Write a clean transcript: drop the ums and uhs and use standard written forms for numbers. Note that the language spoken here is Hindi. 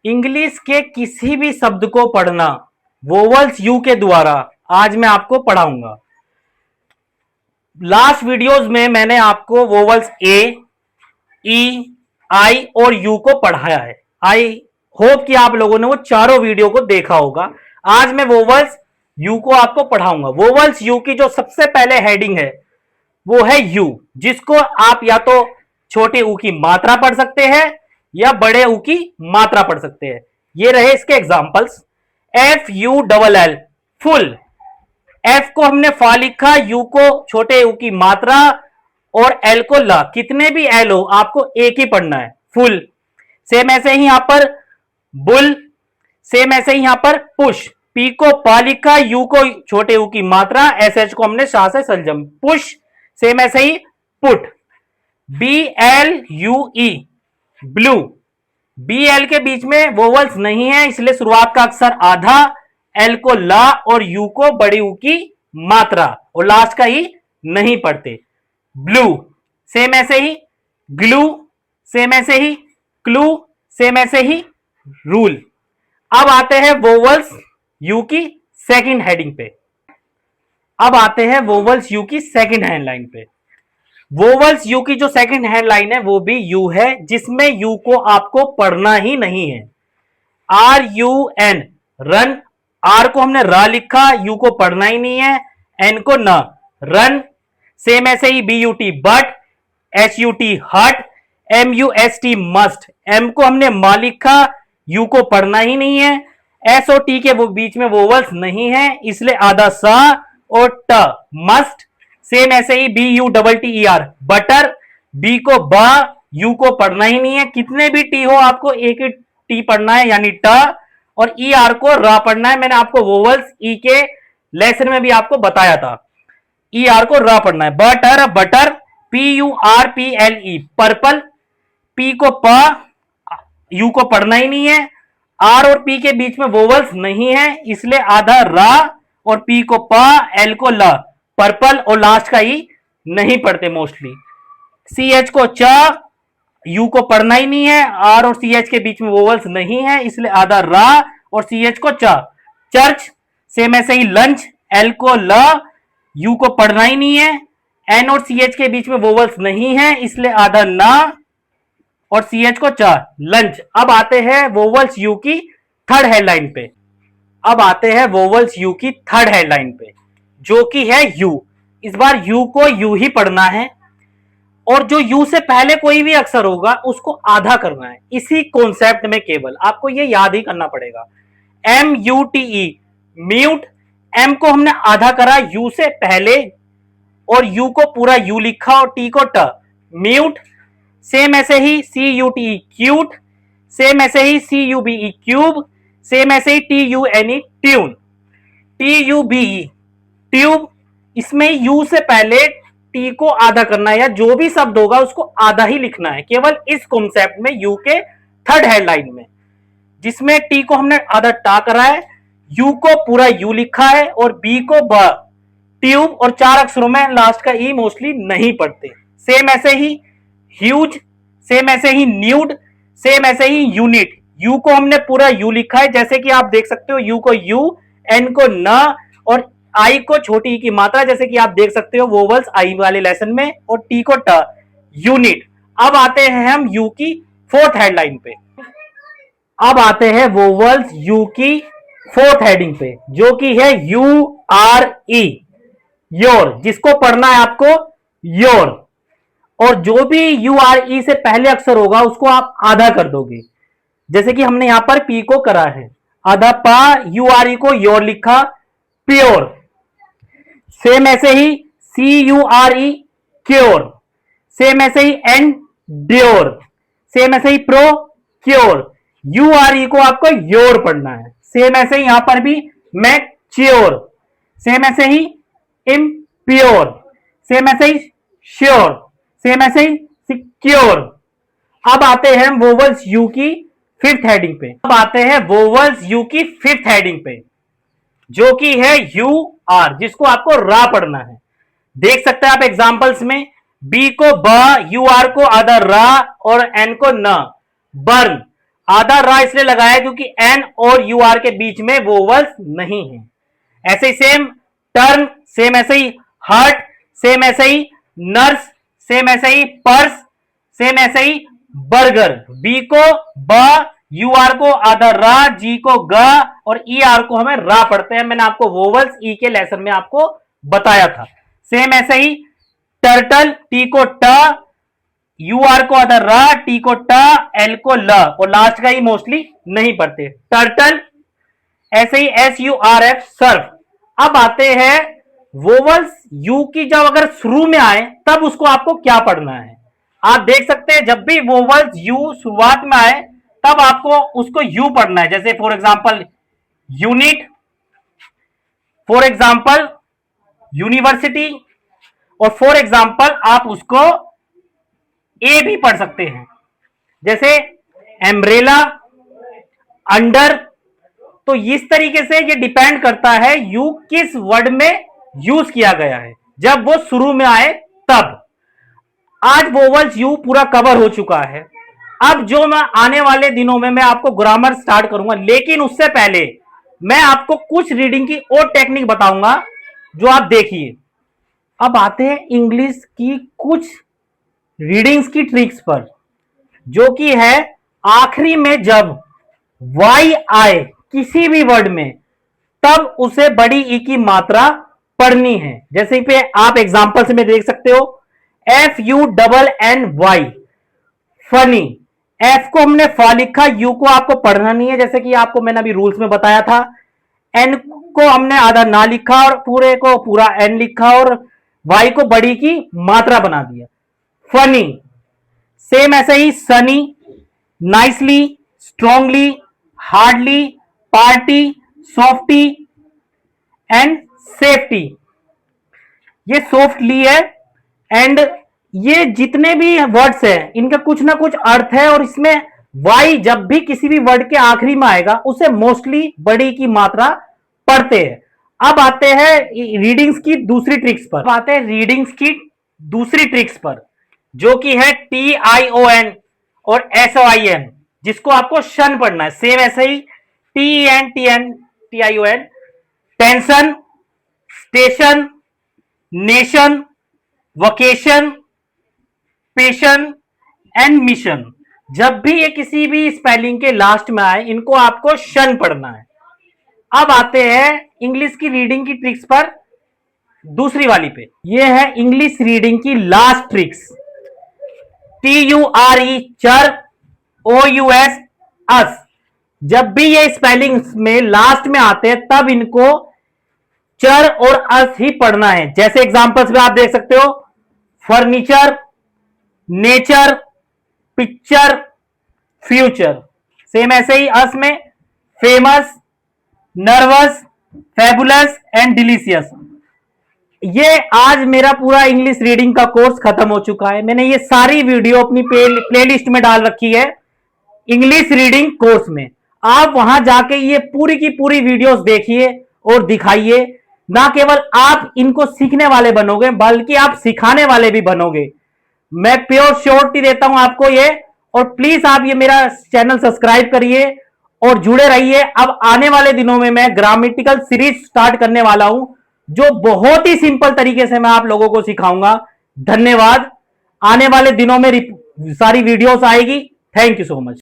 इंग्लिश के किसी भी शब्द को पढ़ना वोवल्स यू के द्वारा आज मैं आपको पढ़ाऊंगा। लास्ट वीडियोस में मैंने आपको वोवल्स ए, ई, आई और यू को पढ़ाया है। आई होप कि आप लोगों ने वो चारों वीडियो को देखा होगा। आज मैं वोवल्स यू को आपको पढ़ाऊंगा। वोवल्स यू की जो सबसे पहले हेडिंग है वो है यू, जिसको आप या तो छोटे ऊ की मात्रा पढ़ सकते हैं या बड़े ऊ की मात्रा पढ़ सकते हैं। ये रहे इसके examples. F U double L full. F को हमने फा लिखा, यू को छोटे ऊ की मात्रा और एल को ला। कितने भी एल हो आपको एक ही पढ़ना है, फुल। सेम ऐसे ही यहां पर बुल, सेम ऐसे ही यहां पर पुश। पी को पा लिखा, यू को छोटे ऊ की मात्रा, एस एच को हमने शाह से सलजम, पुश। सेम ऐसे ही put. B L U E blue. B L के बीच में वोवल्स नहीं है, इसलिए शुरुआत का अक्षर आधा, एल को ला और यू को बड़ी ऊ की मात्रा और लास्ट का ही नहीं पढ़ते। ब्लू। सेम ऐसे ही ग्लू, सेम ऐसे ही क्लू, सेम ऐसे ही रूल। अब आते हैं वोवल्स यू की सेकंड हेडिंग पे। अब आते हैं वोवल्स यू की सेकंड हेडलाइन पे। वोवल्स यू की जो सेकंड हेडलाइन है वो भी यू है, जिसमें यू को आपको पढ़ना ही नहीं है। R U N run. R को हमने रा लिखा, यू को पढ़ना ही नहीं है, एन को न, रन। सेम ऐसे ही B U T but, H U T hut, M U S T must. M को हमने मा लिखा, यू को पढ़ना ही नहीं है, एस और टी के बीच में वोवल्स नहीं है, इसलिए आधा सा और ट, मस्ट। सेम ऐसे ही B U double T E R butter. B को बा, यू को पढ़ना ही नहीं है, कितने भी टी हो आपको एक ही टी पढ़ना है यानी ट, और ई आर को रा पढ़ना है। मैंने आपको वोवल्स ई के लेसन में भी आपको बताया था, ई आर को रा पढ़ना है। Butter butter, P U R P L E purple. P को प, यू को पढ़ना ही नहीं है, आर और पी के बीच में वोवल्स नहीं है, इसलिए आधा रा और पी को प, एल को ल, पर्पल, और लास्ट का ही नहीं पढ़ते मोस्टली। सी एच को च, यू को पढ़ना ही नहीं है, आर और सी एच के बीच में वोवल्स नहीं है, इसलिए आधा रा और सी एच को च, चर्च। सेम ऐसे ही लंच, एल को ल, यू को पढ़ना ही नहीं है, एन और सी एच के बीच में वोवल्स नहीं है, इसलिए आधा ना और सी एच को च, लंच। अब आते हैं वोवल्स यू की थर्ड हेडलाइन पे। अब आते हैं वोवल्स यू की थर्ड हेडलाइन पे, जो कि है यू। इस बार यू को यू ही पढ़ना है, और जो यू से पहले कोई भी अक्षर होगा उसको आधा करना है। इसी कॉन्सेप्ट में केवल आपको ये याद ही करना पड़ेगा। M U T E mute. M को हमने आधा करा यू से पहले, और यू को पूरा यू लिखा और टी को ट, म्यूट। सेम ऐसे ही C U T E cute. Same ऐसे ही C U B E cube. Same ऐसे ही T U N E tune. T U B E tube. इसमें यू से पहले टी को आधा करना है, या जो भी शब्द होगा उसको आधा ही लिखना है, केवल इस कॉन्सेप्ट में यू के थर्ड हेडलाइन में, जिसमें टी को हमने आधा टा करा है, यू को पूरा यू लिखा है और बी को ब, ट्यूब, और चार अक्षरों में लास्ट का ई मोस्टली नहीं पढ़ते। सेम ऐसे ही ह्यूज, सेम ऐसे ही न्यूड, सेम ऐसे ही यूनिट। यू को हमने पूरा यू लिखा है, जैसे कि आप देख सकते हो, यू को यू, एन को न और आई को छोटी की मात्रा, जैसे कि आप देख सकते हो वोवल्स आई वाले लेसन में, और टी को ट, यूनिट। अब आते हैं हम यू की फोर्थ हेडलाइन पे। अब आते हैं वोवल्स यू की फोर्थ हेडिंग पे, जो कि है यू आर ई, योर, जिसको पढ़ना है आपको योर। और जो भी यू आर ई से पहले अक्षर होगा उसको आप आधा कर दोगे, जैसे कि हमने यहां पर पी को करा है आधा, पा, यू आर ई को योर लिखा, प्योर। सेम ऐसे ही C U R E cure. Same ऐसे ही एंड ड्योर। सेम ऐसे ही procure. U R E को आपको योर पढ़ना है। सेम ऐसे ही यहां पर भी मैच्योर। सेम ऐसे ही इम्प्योर। सेम ऐसे ही श्योर। सेम ऐसे ही सिक्योर। अब आते हैं वोवल्स यू की फिफ्थ हेडिंग पे। अब आते हैं वोवल्स यू की फिफ्थ हेडिंग पे, जो कि है यू आर, जिसको आपको रा पढ़ना है। देख सकते हैं आप एग्जांपल्स में, बी को ब, यू आर को आधा रा और एन को न, बर्न। आधा रा इसलिए लगाया क्योंकि एन और यू आर के बीच में वोवल्स नहीं है। ऐसे ही सेम टर्न, सेम ऐसे ही हर्ट, सेम ऐसे ही नर्स, सेम ऐसे ही पर्स, सेम ऐसे ही बर्गर। बी को ब, यू आर को आधा रा, जी को ग और ई आर को हमें रा पढ़ते हैं। मैंने आपको वोवल्स ई के लेसन में आपको बताया था। सेम ऐसे ही टर्टल, टी को ट, यू आर को आधा र, टी को ट, एल को ल और लास्ट का ही मोस्टली नहीं पढ़ते। टर्टल, ऐसे ही S U R F, surf. अब आते हैं वोवल्स यू की जब अगर शुरू में आए तब उसको आपको क्या पढ़ना है। आप देख सकते हैं जब भी वोवल्स यू शुरुआत में आए तब आपको उसको यू पढ़ना है। जैसे for example unit, for example university और फॉर एग्जांपल आप उसको ए भी पढ़ सकते हैं। जैसे एम्ब्रेला, अंडर। तो इस तरीके से ये डिपेंड करता है यू किस वर्ड में यूज किया गया है, जब वो शुरू में आए तब। आज वोवल्स यू पूरा कवर हो चुका है। अब जो मैं आने वाले दिनों में मैं आपको ग्रामर स्टार्ट करूंगा, लेकिन उससे पहले मैं आपको कुछ रीडिंग की और टेक्निक बताऊंगा जो आप देखिए। अब आते हैं इंग्लिश की कुछ रीडिंग्स की ट्रिक्स पर, जो कि है आखिरी में जब वाई आए किसी भी वर्ड में तब उसे बड़ी ई की मात्रा पढ़नी है। जैसे पे आप एग्जांपल से में देख सकते हो, F U double N Y, funny. F को हमने फा लिखा, यू को आपको पढ़ना नहीं है जैसे कि आपको मैंने अभी रूल्स में बताया था। एन को हमने आधा ना लिखा और पूरे को पूरा एन लिखा और वाई को बड़ी की मात्रा बना दिया, फनी। सेम ऐसे ही sunny, nicely, strongly, hardly, party, softy and safety. ये सॉफ्टली है एंड ये जितने भी वर्ड्स हैं इनका कुछ ना कुछ अर्थ है और इसमें वाई जब भी किसी भी वर्ड के आखिरी में आएगा उसे मोस्टली बड़ी की मात्रा पढ़ते हैं। अब आते हैं रीडिंग्स की दूसरी ट्रिक्स पर। आते हैं रीडिंग्स की दूसरी ट्रिक्स पर, जो कि है टी आई ओ एन और एस ओ आई एन, जिसको आपको शन पढ़ना है। सेम ऐसे ही T I O N, tension, station, nation, vocation, passion and mission. जब भी ये किसी भी स्पेलिंग के लास्ट में आए इनको आपको शन पढ़ना है। अब आते हैं इंग्लिश की रीडिंग की ट्रिक्स पर दूसरी वाली पे। ये है इंग्लिश रीडिंग की last tricks. T U R ई, चर, ओ यू एस, अस। जब भी ये स्पेलिंग में लास्ट में आते हैं तब इनको चर और अस ही पढ़ना है। जैसे एग्जांपल्स में आप देख सकते हो, furniture, nature, picture, future. Same ऐसे ही अस में famous, nervous, fabulous and delicious. ये आज मेरा पूरा इंग्लिश रीडिंग का कोर्स खत्म हो चुका है। मैंने ये सारी वीडियो अपनी प्लेलिस्ट में डाल रखी है इंग्लिश रीडिंग कोर्स में। आप वहां जाके ये पूरी की पूरी वीडियोस देखिए और दिखाइए। ना केवल आप इनको सीखने वाले बनोगे बल्कि आप सिखाने वाले भी बनोगे। मैं प्योर श्योरिटी देता हूं आपको ये। और प्लीज आप ये मेरा चैनल सब्सक्राइब करिए और जुड़े रहिए। अब आने वाले दिनों में मैं ग्रामेटिकल सीरीज स्टार्ट करने वाला हूं जो बहुत ही सिंपल तरीके से मैं आप लोगों को सिखाऊंगा। धन्यवाद। आने वाले दिनों में सारी वीडियोस आएगी। Thank you so much.